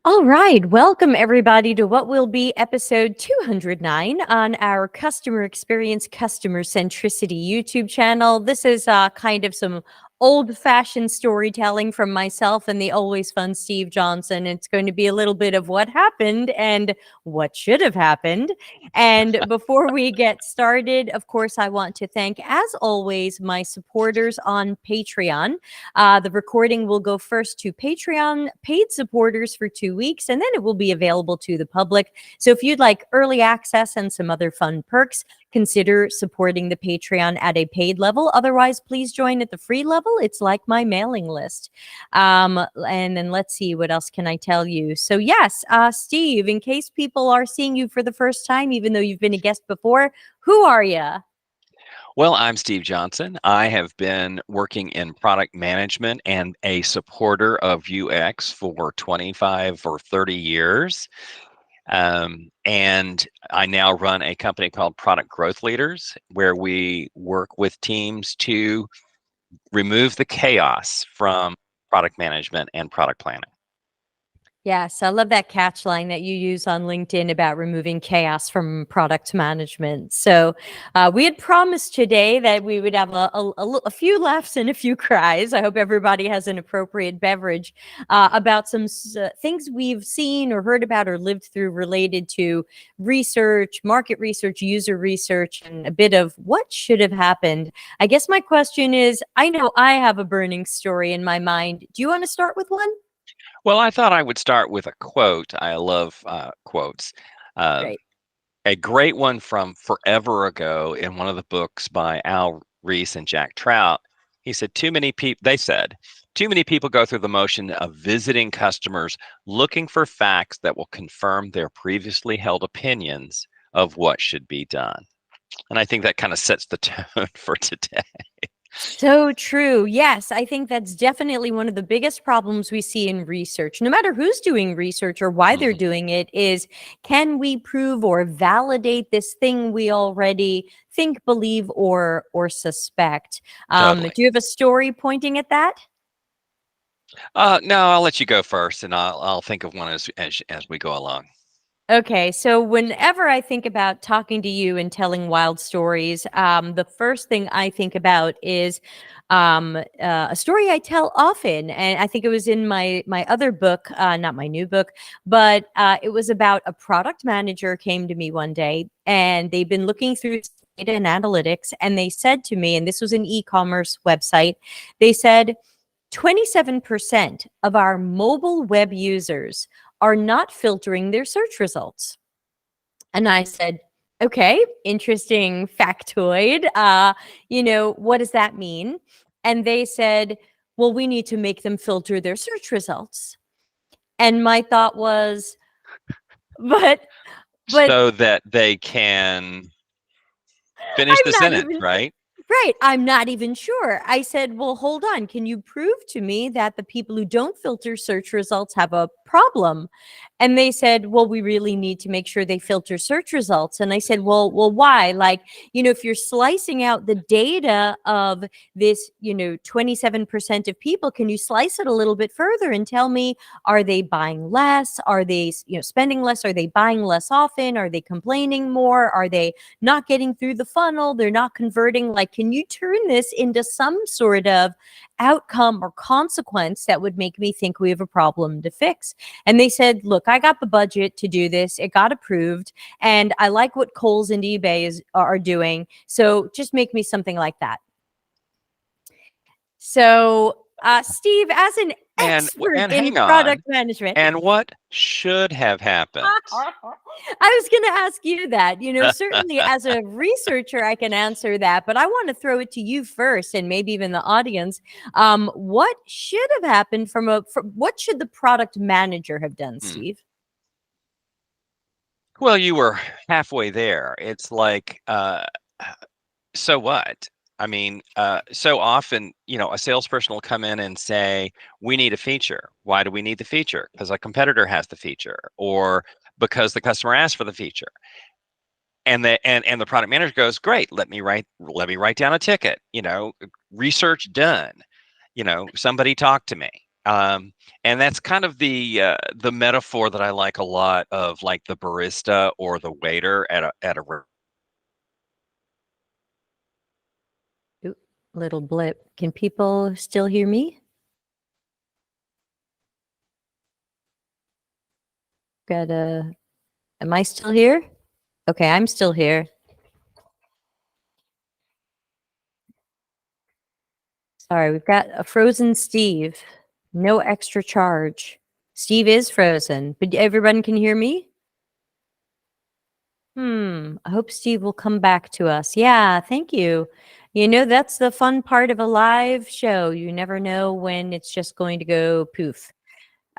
All right, welcome everybody to what will be episode 209 on our customer experience, customer centricity YouTube channel. This is kind of some old fashioned storytelling from myself and the always fun Steve Johnson. It's going to be a little bit of what happened and what should have happened. And before we get started, of course, I want to thank, as always, my supporters on Patreon. The recording will go first to Patreon paid supporters for 2 weeks, and then it will be available to the public. So if you'd like early access and some other fun perks, consider supporting the Patreon at a paid level. Otherwise, please join at the free level. It's like my mailing list. And then let's see, what else can I tell you? So yes, Steve, in case people are seeing you for the first time, even though you've been a guest before, who are you? Well, I'm Steve Johnson. I have been working in product management and a supporter of UX for 25 or 30 years. And I now run a company called Product Growth Leaders, where we work with teams to remove the chaos from product management and product planning. Yes, I love that catch line that you use on LinkedIn about removing chaos from product management. So we had promised today that we would have a few laughs and a few cries. I hope everybody has an appropriate beverage about some things we've seen or heard about or lived through related to research, market research, user research, and a bit of what should have happened. I guess my question is, I know I have a burning story in my mind. Do you want to start with one? Well, I thought I would start with a quote. I love quotes. Uh, Great. a great one from forever ago in one of the books by Al Ries and Jack Trout. He said, too many people go through the motion of visiting customers looking for facts that will confirm their previously held opinions of what should be done. And I think that kind of sets the tone for today. So true. Yes, I think that's definitely one of the biggest problems we see in research. No matter who's doing research or why they're Mhm. doing it, is can we prove or validate this thing we already think, believe, or suspect? Totally. Do you have a story pointing at that? No, I'll let you go first, and I'll think of one as we go along. Okay, so whenever I think about talking to you and telling wild stories, the first thing I think about is a story I tell often, and I think it was in my other book, not my new book, but it was about a product manager came to me one day, and they've been looking through data and analytics, and they said to me, and this was an e-commerce website, they said 27% of our mobile web users are not filtering their search results. And I said, okay, interesting factoid. What does that mean? And they said, well, we need to make them filter their search results. And my thought was, but, but So that they can finish I'm the not sentence, even right? right. I'm not even sure. I said, well, hold on. Can you prove to me that the people who don't filter search results have a problem? And they said, well, we really need to make sure they filter search results. And I said, well, why? Like, if you're slicing out the data of this, 27% of people, can you slice it a little bit further and tell me, are they buying less? Are they, spending less? Are they buying less often? Are they complaining more? Are they not getting through the funnel? They're not converting. Like, can you turn this into some sort of outcome or consequence that would make me think we have a problem to fix? And they said, look, I got the budget to do this. It got approved. And I like what Kohl's and eBay are doing. So just make me something like that. So, Steve, as an expert And in hang on. product management, And what should have happened? I was going to ask you that. Certainly as a researcher, I can answer that, but I want to throw it to you first, and maybe even the audience. What should have happened what should the product manager have done, Hmm. Steve? Well, you were halfway there. It's like, so what? I mean, so often, a salesperson will come in and say, we need a feature. Why do we need the feature? Because a competitor has the feature, or because the customer asked for the feature. And the product manager goes, great, let me write down a ticket, research done, somebody talk to me. And that's kind of the metaphor that I like a lot of, like the barista or the waiter at a Oop, little blip. Can people still hear me? Am I still here? Okay, I'm still here. Sorry, we've got a frozen Steve. No extra charge. Steve is frozen, but everyone can hear me? I hope Steve will come back to us. Yeah, thank you. You know, that's the fun part of a live show. You never know when it's just going to go poof.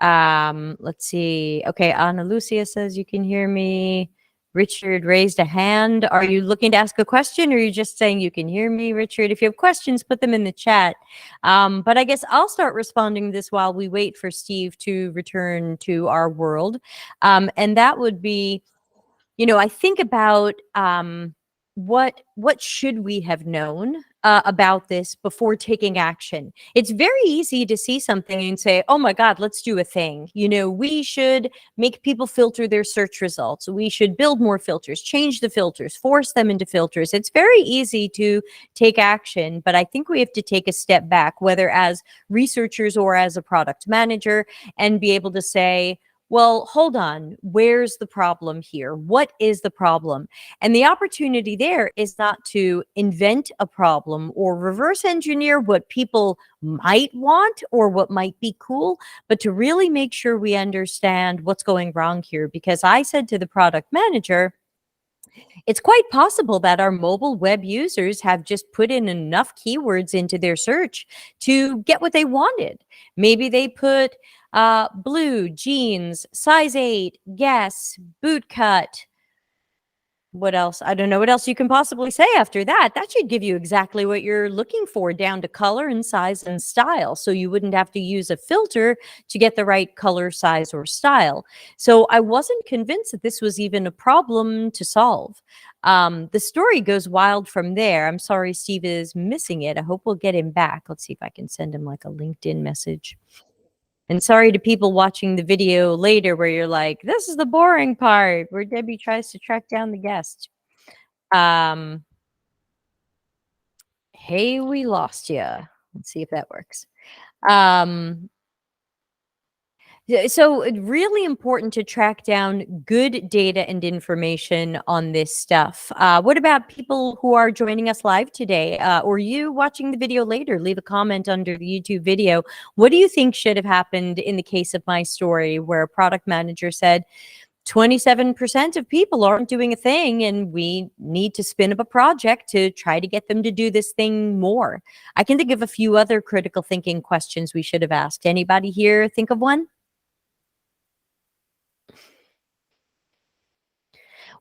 Let's see. Okay, Ana Lucia says you can hear me. Richard raised a hand. Are you looking to ask a question, or are you just saying you can hear me, Richard? If you have questions, put them in the chat. But I guess I'll start responding to this while we wait for Steve to return to our world. And that would be, you know, I think about what should we have known about this before taking action. It's very easy to see something and say, oh my God, let's do a thing. You know, we should make people filter their search results. We should build more filters, change the filters, force them into filters. It's very easy to take action, but I think we have to take a step back, whether as researchers or as a product manager, and be able to say, well, hold on, where's the problem here? What is the problem? And the opportunity there is not to invent a problem or reverse engineer what people might want or what might be cool, but to really make sure we understand what's going wrong here. Because I said to the product manager, it's quite possible that our mobile web users have just put in enough keywords into their search to get what they wanted. Maybe they put blue, jeans, size 8, guess, boot cut. What else? I don't know what else you can possibly say after that. That should give you exactly what you're looking for, down to color and size and style. So you wouldn't have to use a filter to get the right color, size, or style. So I wasn't convinced that this was even a problem to solve. The story goes wild from there. I'm sorry Steve is missing it. I hope we'll get him back. Let's see if I can send him like a LinkedIn message. And sorry to people watching the video later where you're like, this is the boring part where Debbie tries to track down the guest. Hey, we lost you. Let's see if that works. So it's really important to track down good data and information on this stuff. What about people who are joining us live today, or you watching the video later? Leave a comment under the YouTube video. What do you think should have happened in the case of my story where a product manager said 27% of people aren't doing a thing and we need to spin up a project to try to get them to do this thing more? I can think of a few other critical thinking questions we should have asked. Anybody here think of one?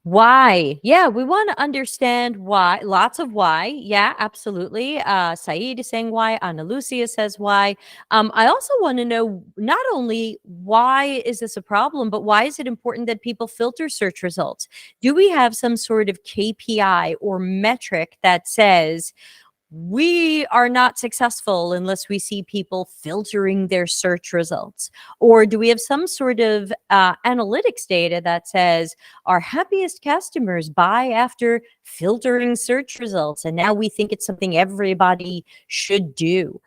Why? Yeah, we want to understand why. Lots of why. Yeah, absolutely. Saeed is saying why. Ana Lucia says why. I also want to know not only why is this a problem, but why is it important that people filter search results? Do we have some sort of KPI or metric that says we are not successful unless we see people filtering their search results? Or do we have some sort of analytics data that says our happiest customers buy after filtering search results, and now we think it's something everybody should do?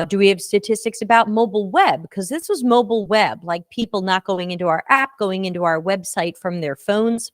Do we have statistics about mobile web? Because this was mobile web, like people not going into our app, going into our website from their phones.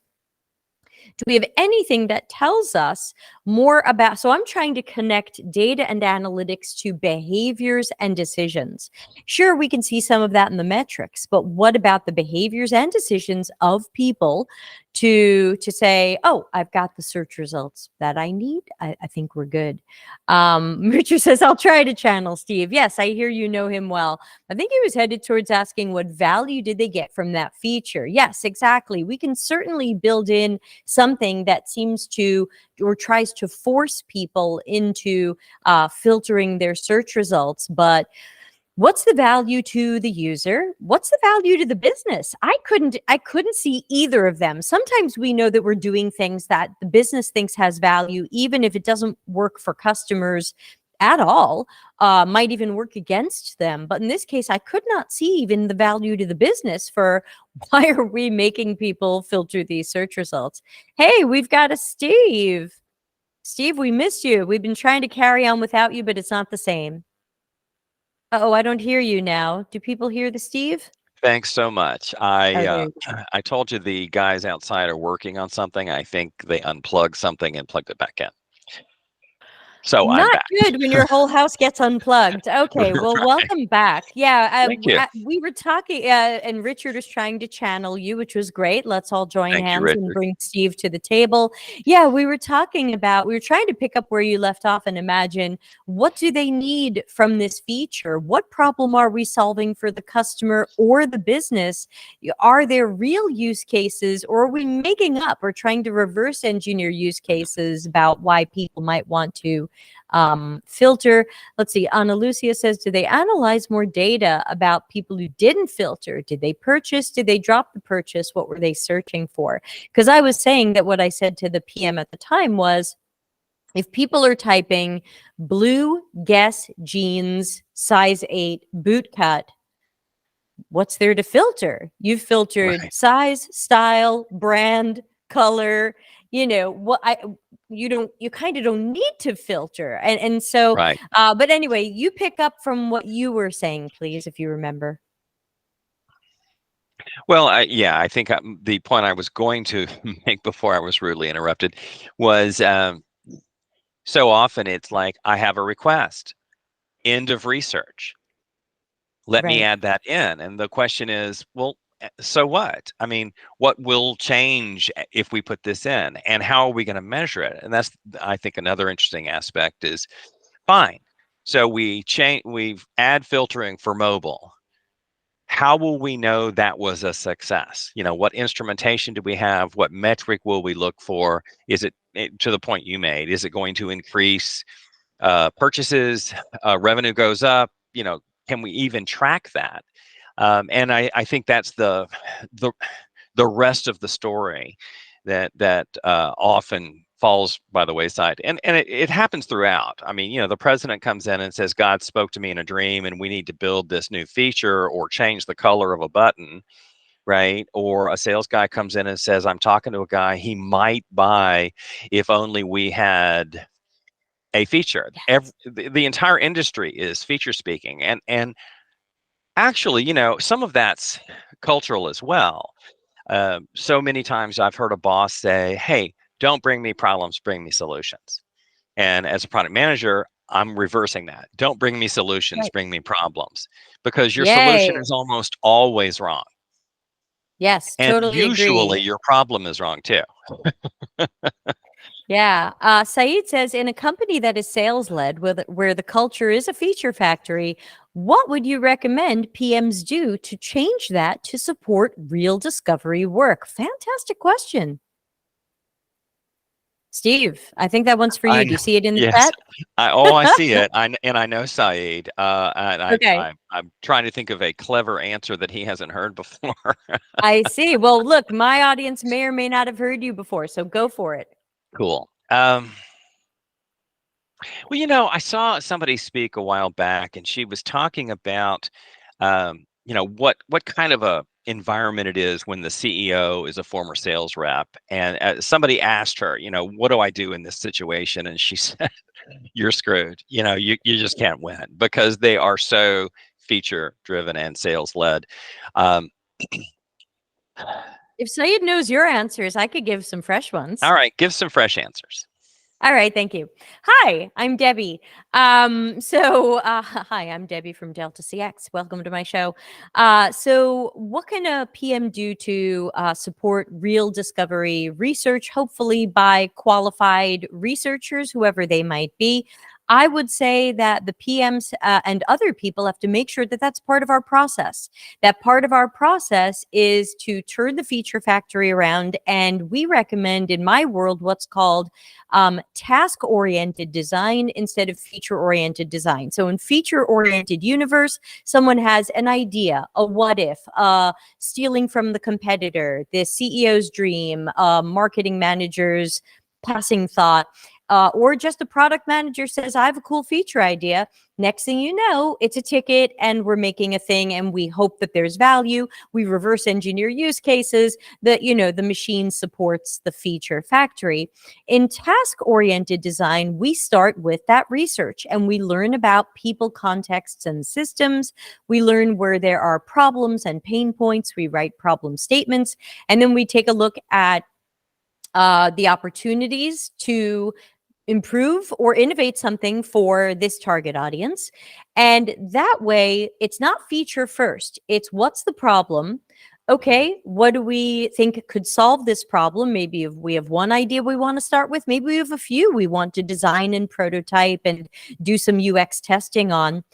Do we have anything that tells us more about? So I'm trying to connect data and analytics to behaviors and decisions. Sure, we can see some of that in the metrics, but what about the behaviors and decisions of people to say, oh, I've got the search results that I need. I think we're good. Richard says, I'll try to channel Steve. Yes, I hear you know him well. I think he was headed towards asking what value did they get from that feature? Yes, exactly. We can certainly build in something that seems to or tries to force people into filtering their search results. But what's the value to the user? What's the value to the business? I couldn't see either of them. Sometimes we know that we're doing things that the business thinks has value, even if it doesn't work for customers at all, might even work against them. But in this case, I could not see even the value to the business for why are we making people filter these search results? Hey, we've got a Steve. Steve, we missed you. We've been trying to carry on without you, but it's not the same. Uh-oh, I don't hear you now. Do people hear the Steve? Thanks so much. Oh, there you go. I told you the guys outside are working on something. I think they unplugged something and plugged it back in. So I'm Not back. good when your whole house gets unplugged. Okay, well, Right. welcome back. Yeah, Thank you. we were talking, and Richard was trying to channel you, which was great. Let's all join Thank you, hands and Richard. bring Steve to the table. Yeah, we were talking about, we were trying to pick up where you left off and imagine what do they need from this feature? What problem are we solving for the customer or the business? Are there real use cases, or are we making up or trying to reverse engineer use cases about why people might want to filter? Let's see. Ana Lucia says, do they analyze more data about people who didn't filter? Did they purchase? Did they drop the purchase? What were they searching for? Because I was saying that what I said to the PM at the time was, if people are typing blue Guess jeans, size 8, boot cut, what's there to filter? You've filtered Right. size, style, brand, color, you kind of don't need to filter. And so, Right. but anyway, you pick up from what you were saying, please, if you remember. Well, I think the point I was going to make before I was rudely interrupted was so often it's like, I have a request, end of research. Let me Right. add that in. And the question is, well, so what? I mean, what will change if we put this in? And how are we going to measure it? And that's, I think, another interesting aspect is, fine. So we've add filtering for mobile. How will we know that was a success? What instrumentation do we have? What metric will we look for? Is it, to the point you made, is it going to increase purchases? Revenue goes up? Can we even track that? And I think that's the rest of the story that often falls by the wayside, and it happens throughout. I mean, the president comes in and says, God spoke to me in a dream and we need to build this new feature or change the color of a button, right? Or a sales guy comes in and says, I'm talking to a guy, he might buy if only we had a feature. The entire industry is feature speaking, and actually, some of that's cultural as well. So many times I've heard a boss say, hey, don't bring me problems, bring me solutions. And as a product manager, I'm reversing that. Don't bring me solutions, Right. bring me problems, because your Yay. solution is almost always wrong. Yes, And totally usually agree. your problem is wrong too. Yeah. Saeed says, in a company that is sales led, where the culture is a feature factory, what would you recommend PMs do to change that to support real discovery work? Fantastic question. Steve, I think that one's for you. I Do you know. see it in the Yes. chat? I see it. And I know Saeed. And Okay. I'm trying to think of a clever answer that he hasn't heard before. I see. Well, look, my audience may or may not have heard you before, so go for it. Cool. Well, I saw somebody speak a while back, and she was talking about, what kind of a environment it is when the CEO is a former sales rep. And somebody asked her, what do I do in this situation? And she said, you're screwed. You just can't win because they are so feature driven and sales led. Um, If Saeed knows your answers, I could give some fresh ones. all right, give some fresh answers. All right, thank you. Hi, I'm Debbie. Hi, I'm Debbie from Delta CX. Welcome to my show. So what can a PM do to support real discovery research, hopefully by qualified researchers, whoever they might be? I would say that the PMs and other people have to make sure that that's part of our process. That part of our process is to turn the feature factory around, and we recommend, in my world, what's called task-oriented design instead of feature-oriented design. So in feature-oriented universe, someone has an idea, a what if, stealing from the competitor, the CEO's dream, marketing manager's passing thought. or just a product manager says, I have a cool feature idea. Next thing you know, it's a ticket and we're making a thing and we hope that there's value. We reverse engineer use cases that, the machine supports the feature factory. In task-oriented design, we start with that research and we learn about people, contexts, and systems. We learn where there are problems and pain points. We write problem statements, and then we take a look at the opportunities to improve or innovate something for this target audience. And that way, it's not feature first. It's what's the problem? Okay, what do we think could solve this problem? Maybe if we have one idea we want to start with, maybe we have a few we want to design and prototype and do some UX testing on.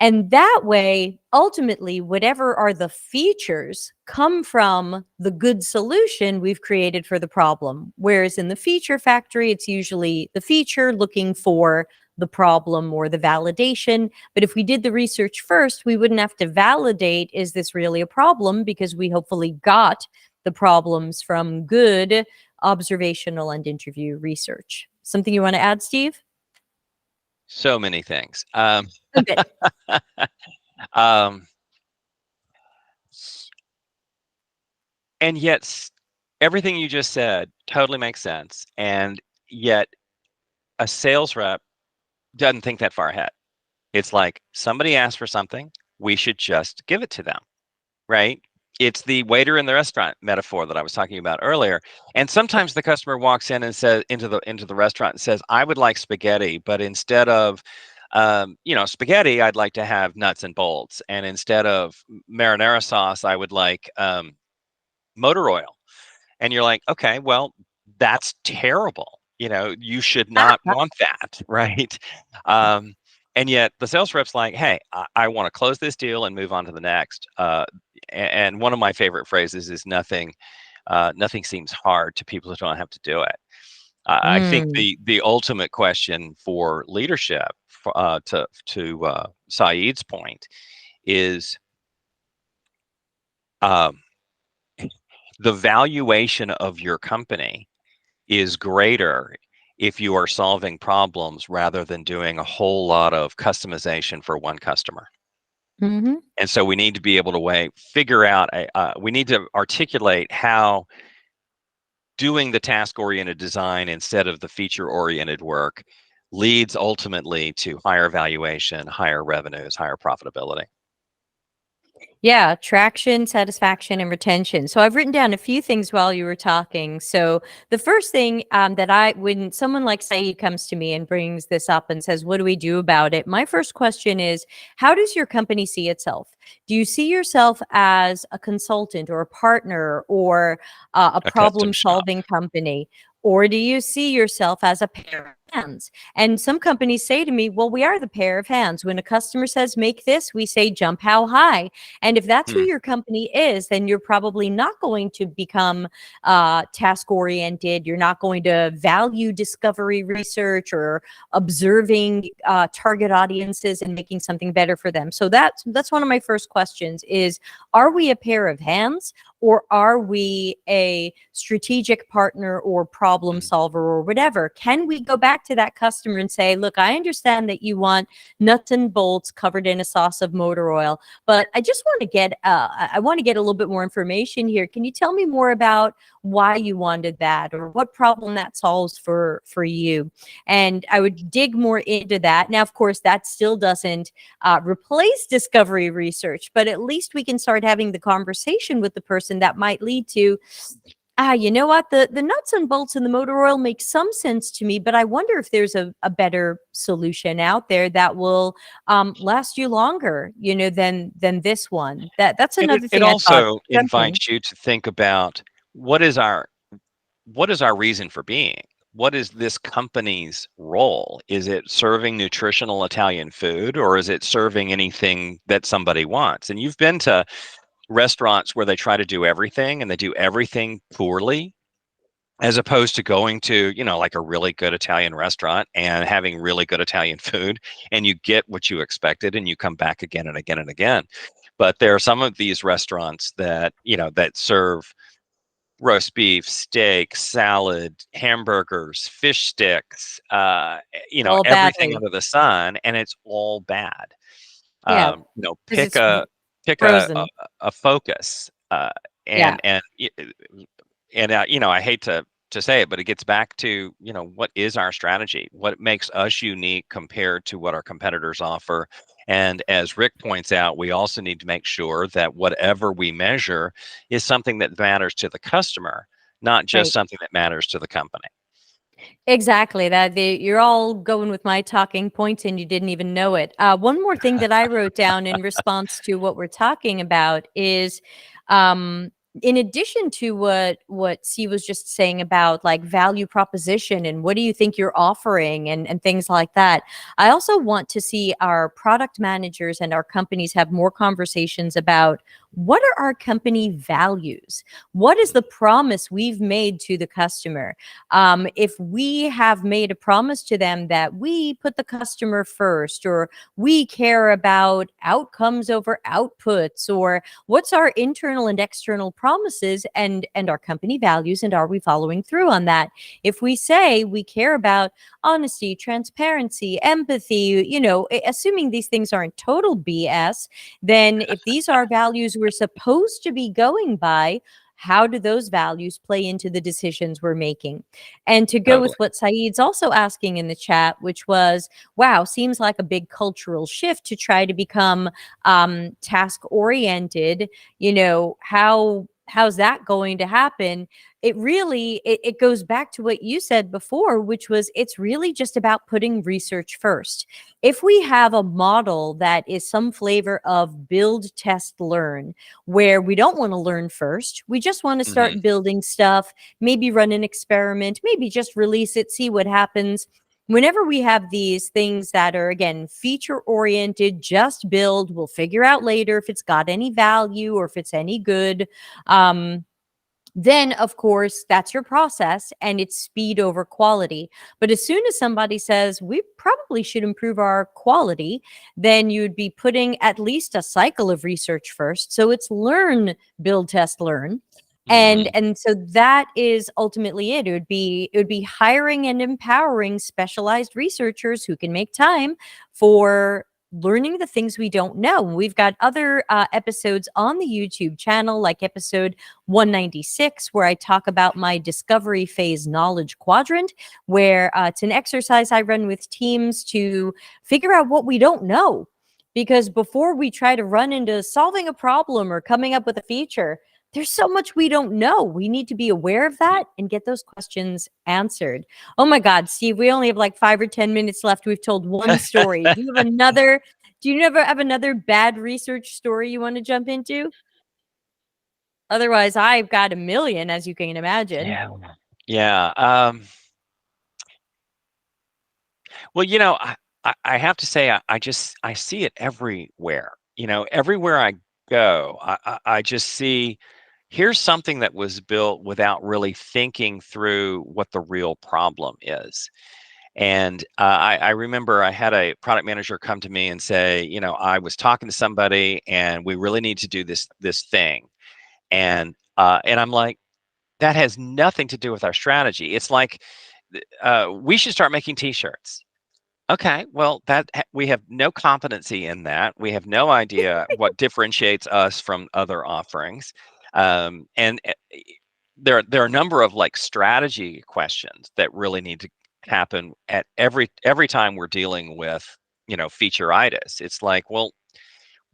And that way, ultimately, whatever are the features come from the good solution we've created for the problem. Whereas in the feature factory, it's usually the feature looking for the problem or the validation. But if we did the research first, we wouldn't have to validate, is this really a problem? Because we hopefully got the problems from good observational and interview research. Something you want to add, Steve? So many things. Okay. And yet everything you just said totally makes sense. And yet a sales rep doesn't think that far ahead. It's like somebody asked for something, we should just give it to them, right? It's the waiter in the restaurant metaphor that I was talking about earlier. And sometimes the customer walks in and says into the restaurant and says, I would like spaghetti, but instead of spaghetti, I'd like to have nuts and bolts. And instead of marinara sauce, I would like motor oil. And you're like, okay, well, that's terrible. You should not want that, right? And yet the sales rep's like, hey, I want to close this deal and move on to the next. And one of my favorite phrases is nothing seems hard to people who don't have to do it. I think the ultimate question for leadership, to Saeed's point, is the valuation of your company is greater if you are solving problems rather than doing a whole lot of customization for one customer. Mm-hmm. And so we need to be able to figure out, we need to articulate how doing the task-oriented design instead of the feature-oriented work leads ultimately to higher valuation, higher revenues, higher profitability. Yeah, traction, satisfaction, and retention. So I've written down a few things while you were talking. So the first thing when someone like Saeed comes to me and brings this up and says, what do we do about it? My first question is, how does your company see itself? Do you see yourself as a consultant or a partner or a problem-solving company? Or do you see yourself as a pair of hands? And some companies say to me, well, we are the pair of hands. When a customer says, make this, we say, jump how high? And if that's who your company is, then you're probably not going to become task-oriented. You're not going to value discovery research or observing target audiences and making something better for them. So that's one of my first questions is, are we a pair of hands? Or are we a strategic partner or problem solver or whatever? Can we go back to that customer and say, look, I understand that you want nuts and bolts covered in a sauce of motor oil, but I just want to get, a little bit more information here. Can you tell me more about why you wanted that or what problem that solves for you? And I would dig more into that. Now, of course, that still doesn't replace discovery research, but at least we can start having the conversation with the person that might lead to, you know what, the nuts and bolts in the motor oil make some sense to me, but I wonder if there's a better solution out there that will last you longer, than this one. That's another thing. It also invites you to think about what is our reason for being? What is this company's role? Is it serving nutritional Italian food, or is it serving anything that somebody wants? And you've been to restaurants where they try to do everything and they do everything poorly, as opposed to going to, like a really good Italian restaurant and having really good Italian food, and you get what you expected and you come back again and again and again. But there are some of these restaurants that, that serve roast beef, steak, salad, hamburgers, fish sticks, All everything badly. under the sun, and it's all bad. Yeah, because Pick it's pick frozen. a focus, Yeah, I hate to say it, but it gets back to, what is our strategy? What makes us unique compared to what our competitors offer? And as Rick points out, we also need to make sure that whatever we measure is something that matters to the customer, not just right. something that matters to the company. Exactly. You're all going with my talking points and you didn't even know it. One more thing that I wrote down in response to what we're talking about is, um, in addition to what C was just saying about like value proposition and what do you think you're offering and things like that. I also want to see our product managers and our companies have more conversations about what are our company values? What is the promise we've made to the customer? If we have made a promise to them that we put the customer first, or we care about outcomes over outputs, or what's our internal and external promises and our company values, and are we following through on that? If we say we care about honesty, transparency, empathy, assuming these things aren't total BS, then if these are values we're supposed to be going by, how do those values play into the decisions we're making? And to go with Totally. what Saeed's also asking in the chat, which was, wow, seems like a big cultural shift to try to become task oriented. How's that going to happen? It goes back to what you said before, which was it's really just about putting research first. If we have a model that is some flavor of build, test, learn, where we don't want to learn first, we just want to Hmm. start building stuff, maybe run an experiment, maybe just release it, see what happens. Whenever we have these things that are, again, feature oriented, just build, we'll figure out later if it's got any value or if it's any good. Then of course that's your process and it's speed over quality. But as soon as somebody says we probably should improve our quality, then you'd be putting at least a cycle of research first. So it's learn, build, test, learn. and Hmm. and so that is ultimately it. It would be hiring and empowering specialized researchers who can make time for learning the things we don't know. We've got other episodes on the YouTube channel, like episode 196, where I talk about my discovery phase knowledge quadrant, where it's an exercise I run with teams to figure out what we don't know. Because before we try to run into solving a problem or coming up with a feature, there's so much we don't know. We need to be aware of that and get those questions answered. Oh my God, Steve, we only have like 5 or 10 minutes left. We've told one story. Do you never have another bad research story you want to jump into? Otherwise, I've got a million, as you can imagine. Yeah. Yeah. Well, I have to say, I see it everywhere. Everywhere I go, I just see, here's something that was built without really thinking through what the real problem is. And I remember I had a product manager come to me and say, I was talking to somebody and we really need to do this thing. And I'm like, that has nothing to do with our strategy. It's like, we should start making t-shirts. Okay, well, we have no competency in that. We have no idea what differentiates us from other offerings. And there are a number of like strategy questions that really need to happen at every time we're dealing with, featureitis. It's like, well,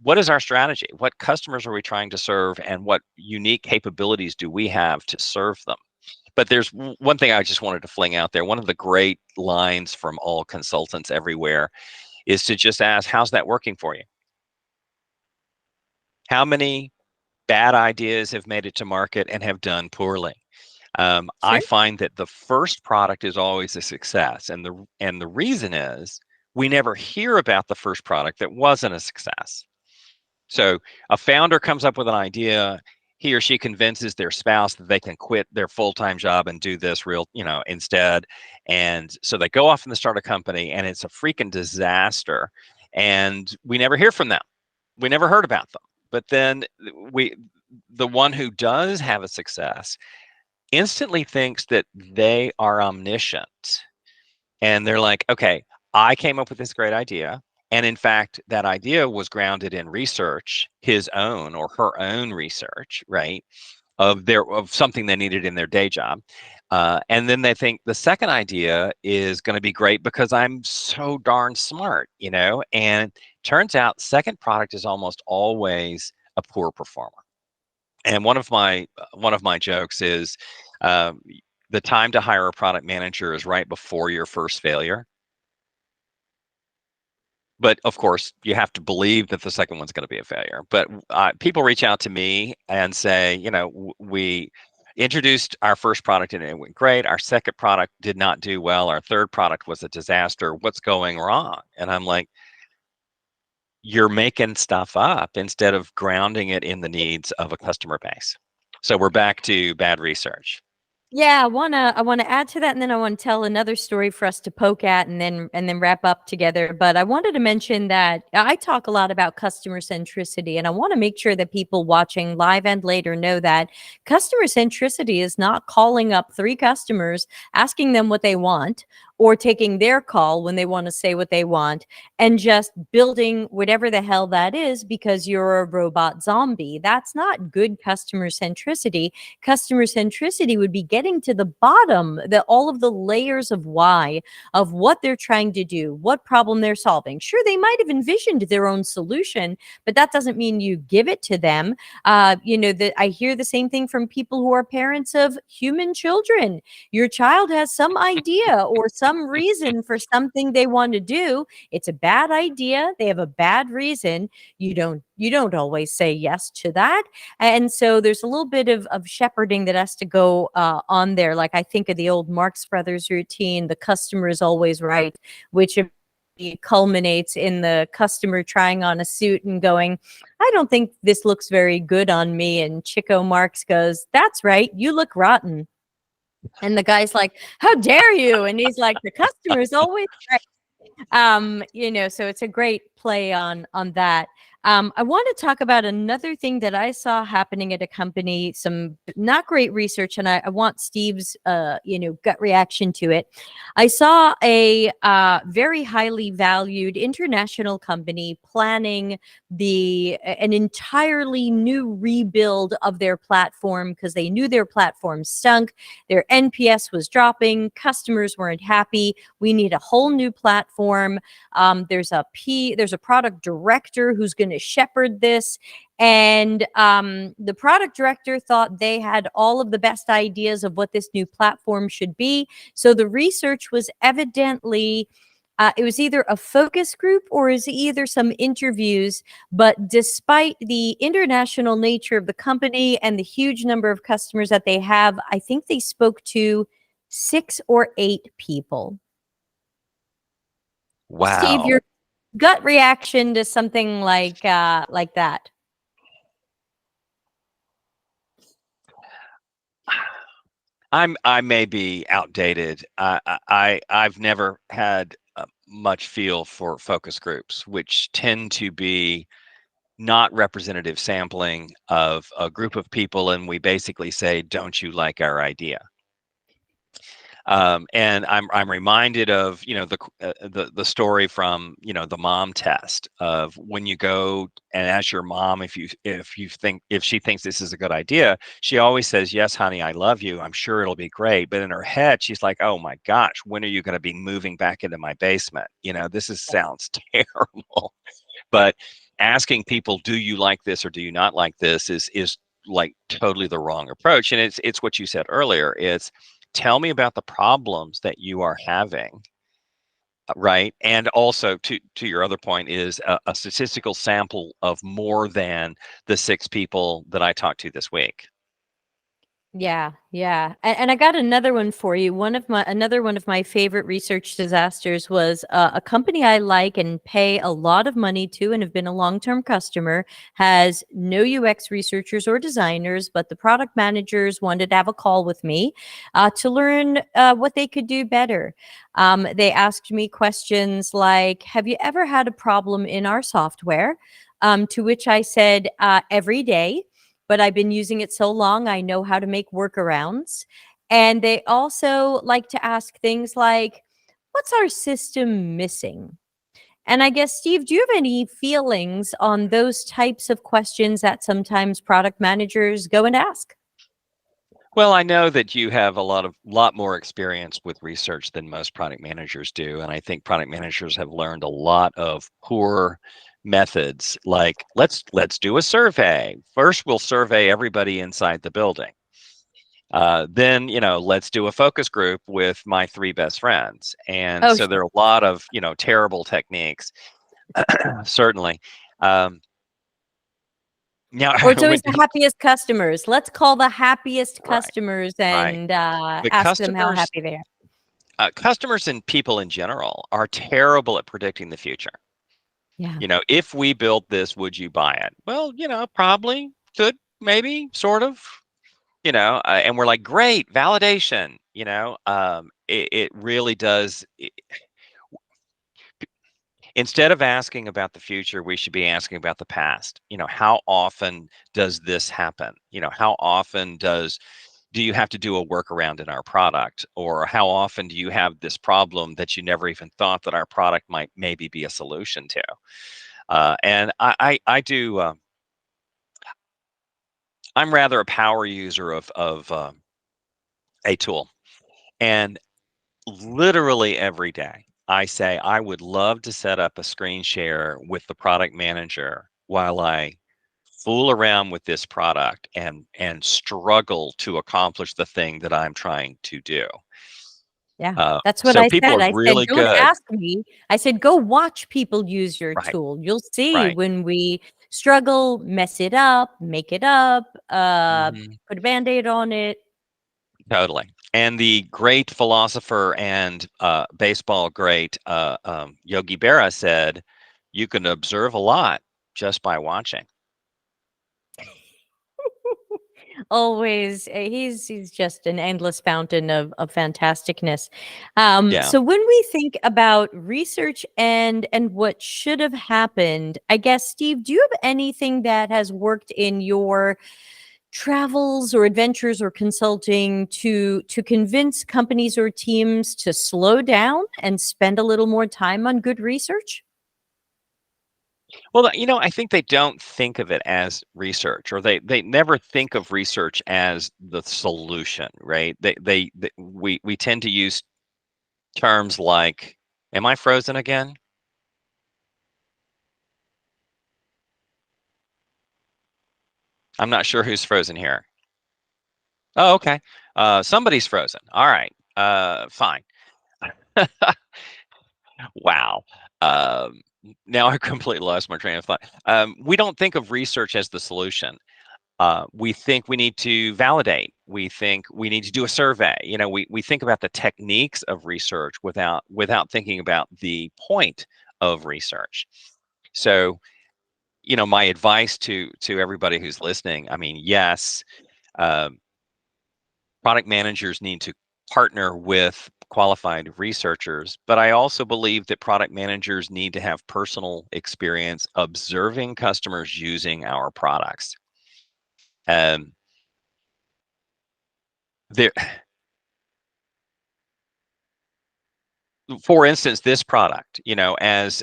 what is our strategy? What customers are we trying to serve, and what unique capabilities do we have to serve them? But there's one thing I just wanted to fling out there. One of the great lines from all consultants everywhere is to just ask, how's that working for you? How many bad ideas have made it to market and have done poorly? I Sure. find that the first product is always a success, and the reason is we never hear about the first product that wasn't a success. So a founder comes up with an idea, he or she convinces their spouse that they can quit their full-time job and do this instead. And so they go off and they start a company, and it's a freaking disaster. And we never hear from them. We never heard about them. But then the one who does have a success, instantly thinks that they are omniscient. And they're like, okay, I came up with this great idea. And in fact, that idea was grounded in research, his own or her own research, right? Of something they needed in their day job. And then they think the second idea is going to be great because I'm so darn smart, and turns out second product is almost always a poor performer. And one of my jokes is um, the time to hire a product manager is right before your first failure. But of course, you have to believe that the second one's going to be a failure. But people reach out to me and say, we introduced our first product and it went great. Our second product did not do well. Our third product was a disaster. What's going wrong? And I'm like, you're making stuff up instead of grounding it in the needs of a customer base. So we're back to bad research. Yeah, I wanna add to that, and then I want to tell another story for us to poke at, and then wrap up together. But I wanted to mention that I talk a lot about customer centricity, and I want to make sure that people watching live and later know that customer centricity is not calling up three customers, asking them what they want, or taking their call when they want to say what they want, and just building whatever the hell that is because you're a robot zombie. That's not good customer centricity. Customer centricity would be getting to the bottom, all of the layers of why, of what they're trying to do, what problem they're solving. Sure, they might have envisioned their own solution, but that doesn't mean you give it to them. That I hear the same thing from people who are parents of human children. Your child has some idea or some reason for something they want to do. It's a bad idea. They have a bad reason. You don't always say yes to that. And so there's a little bit of shepherding that has to go on there. Like I think of the old Marx Brothers routine, the customer is always right, which culminates in the customer trying on a suit and going, I don't think this looks very good on me. And Chico Marx goes, that's right, you look rotten. And the guy's like, how dare you? And he's like, the customer's always right. So it's a great play on that. I want to talk about another thing that I saw happening at a company, some not great research, and I want Steve's gut reaction to it. I saw a very highly valued international company planning an entirely new rebuild of their platform because they knew their platform stunk, their NPS was dropping, customers weren't happy. We need a whole new platform. There's a product director who's going to shepherd this. And the product director thought they had all of the best ideas of what this new platform should be. So the research was evidently it was either a focus group or is either some interviews. But despite the international nature of the company and the huge number of customers that they have, I think they spoke to 6 or 8 people. Steve, Wow. your gut reaction to something like that? I may be outdated. I've never had much feel for focus groups, which tend to be not representative sampling of a group of people, and we basically say, "Don't you like our idea?" And I'm reminded of the story from the mom test of when you go and ask your mom if she thinks this is a good idea, she always says, yes honey, I love you, I'm sure it'll be great, but in her head she's like, oh my gosh, when are you going to be moving back into my basement? Sounds terrible. But asking people, do you like this or do you not like this, is like totally the wrong approach. And it's what you said earlier. It's tell me about the problems that you are having, right? And also to your other point is a statistical sample of more than the 6 people that I talked to this week. Yeah, yeah. And I got another one for you. Another one of my favorite research disasters was a company I like and pay a lot of money to and have been a long-term customer, has no UX researchers or designers, but the product managers wanted to have a call with me to learn what they could do better. They asked me questions like, have you ever had a problem in our software? To which I said, every day. but I've been using it so long, I know how to make workarounds. And they also like to ask things like, what's our system missing? And I guess, Steve, do you have any feelings on those types of questions that sometimes product managers go and ask? Well, I know that you have a lot more experience with research than most product managers do, and I think product managers have learned a lot of poor methods. Like, let's do a survey. First, we'll survey everybody inside the building. Then, let's do a focus group with my three best friends. And Oh, so there sure. are a lot of, terrible techniques, certainly. Um, now, Or it's when always the happiest customers. Let's call the happiest right, customers right. and But ask them how happy they are. customers and people in general are terrible at predicting the future. Yeah. If we built this, would you buy it? Well, probably, could, maybe, sort of, and we're like, great, validation, it really does. Instead of asking about the future, we should be asking about the past. How often does this happen? How often do you have to do a workaround in our product? Or how often do you have this problem that you never even thought that our product might maybe be a solution to? And I do. I'm rather a power user of a tool, and literally every day I say I would love to set up a screen share with the product manager while I fool around with this product and struggle to accomplish the thing that I'm trying to do. Yeah. That's what So I people said. are I said, really "Don't good, ask me." I said, "Go watch people use your right? tool. You'll see Right. when we struggle, mess it up, make it up, Hmm. put a Band-Aid on it." Totally. And the great philosopher and baseball great Yogi Berra said, "You can observe a lot just by watching." Always, he's just an endless fountain of fantasticness. Yeah. So when we think about research and what should have happened, I guess, Steve, do you have anything that has worked in your travels or adventures or consulting to convince companies or teams to slow down and spend a little more time on good research? Well, I think they don't think of it as research, or they never think of research as the solution, right? We tend to use terms like, "Am I frozen again?" I'm not sure who's frozen here. Oh, okay. Somebody's frozen. All right. Fine. Wow. Now I completely lost my train of thought. We don't think of research as the solution. We think we need to validate. We think we need to do a survey. We think about the techniques of research without thinking about the point of research. So, my advice to everybody who's listening, I mean, yes, um, product managers need to partner with qualified researchers, but I also believe that product managers need to have personal experience observing customers using our products. Um, there, for instance, this product, as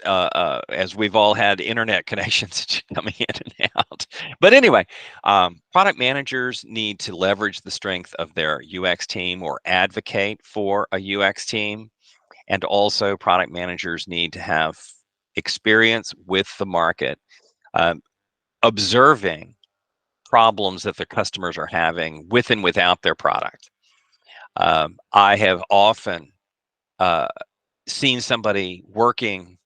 we've all had internet connections coming in and out. But anyway, product managers need to leverage the strength of their UX team or advocate for a UX team. And also, product managers need to have experience with the market, um, observing problems that their customers are having with and without their product. I have often uh, seen somebody working.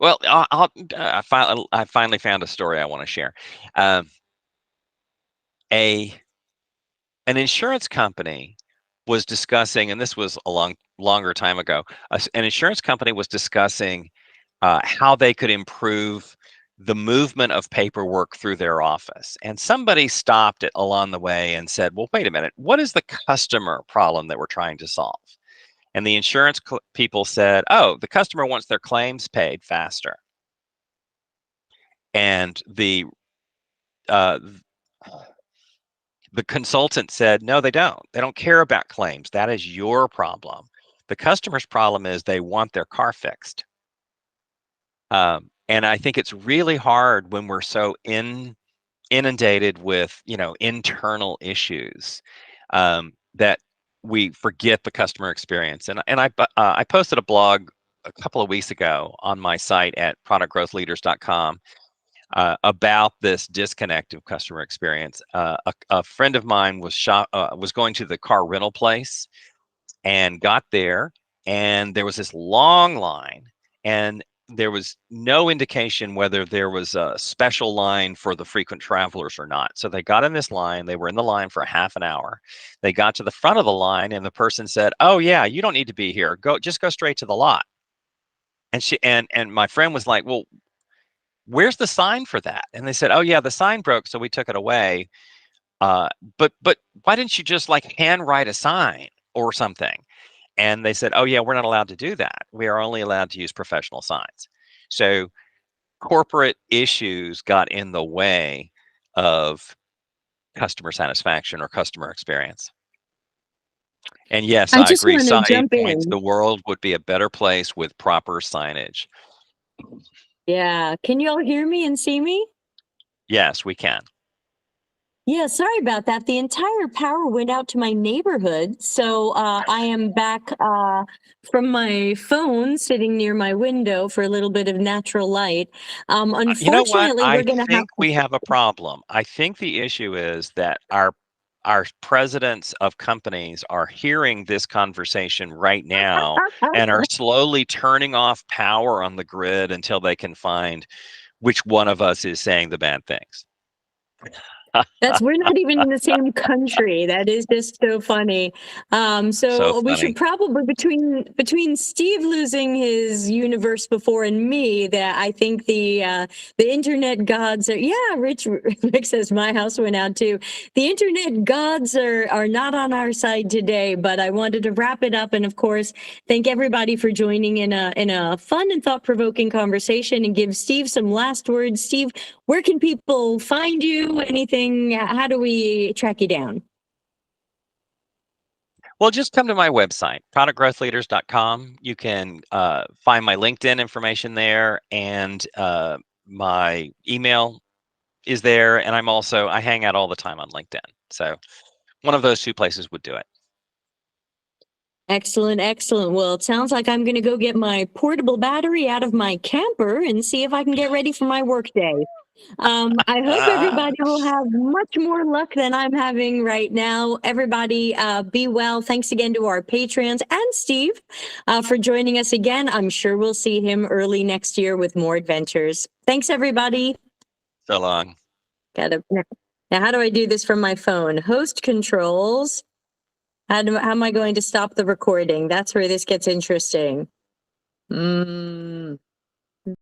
Well, I finally found a story I want to share. Um, a an insurance company was discussing, and this was a longer time ago. An insurance company was discussing how they could improve the movement of paperwork through their office. And somebody stopped it along the way and said, "Well, wait a minute. What is the customer problem that we're trying to solve?" And the insurance people said, "Oh, the customer wants their claims paid faster." And uh, The consultant said, no, they don't. They don't care about claims. That is your problem. The customer's problem is they want their car fixed. And I think it's really hard when we're so inundated with, internal issues, that we forget the customer experience. And I posted a blog a couple of weeks ago on my site at productgrowthleaders.com about this disconnect of customer experience. A friend of mine was going to the car rental place and got there, and there was this long line, and there was no indication whether there was a special line for the frequent travelers or not. So they got in this line. They were in the line for half an hour. They got to the front of the line, and the person said, "Oh yeah, you don't need to be here. Just go straight to the lot." And my friend was like, "Well, where's the sign for that?" And they said, "Oh yeah, the sign broke, so we took it away. But why didn't you just like handwrite a sign or something?" And they said, "Oh yeah, we're not allowed to do that. We are only allowed to use professional signs." So corporate issues got in the way of customer satisfaction or customer experience. And yes, I I just agree. want to Saeed jump points, in. the world would be a better place with proper signage. Yeah. Can you all hear me and see me? Yes, we can. Yeah, sorry about that. The entire power went out to my neighborhood. So I am back from my phone sitting near my window for a little bit of natural light. You know what? Unfortunately, we're I going to have think we have a problem. I think the issue is that our presidents of companies are hearing this conversation right now and are slowly turning off power on the grid until they can find which one of us is saying the bad things. we're not even in the same country. That is just so funny. So So we should funny. probably between Steve losing his universe before and me, that I think the internet gods are, yeah. Rick says my house went out too. The internet gods are not on our side today, but I wanted to wrap it up, and of course thank everybody for joining in a fun and thought-provoking conversation, and give Steve some last words. Steve, where can people find you? Anything? How do we track you down? Well, just come to my website, productgrowthleaders.com. You can find my LinkedIn information there, and my email is there. And I hang out all the time on LinkedIn. So one of those two places would do it. Excellent, excellent. Well, it sounds like I'm going to go get my portable battery out of my camper and see if I can get ready for my workday. I hope everybody will have much more luck than I'm having right now. Everybody, be well. Thanks again to our patrons and Steve for joining us again. I'm sure we'll see him early next year with more adventures. Thanks, everybody. So long. Now, how do I do this from my phone? Host controls. How am I going to stop the recording? That's where this gets interesting.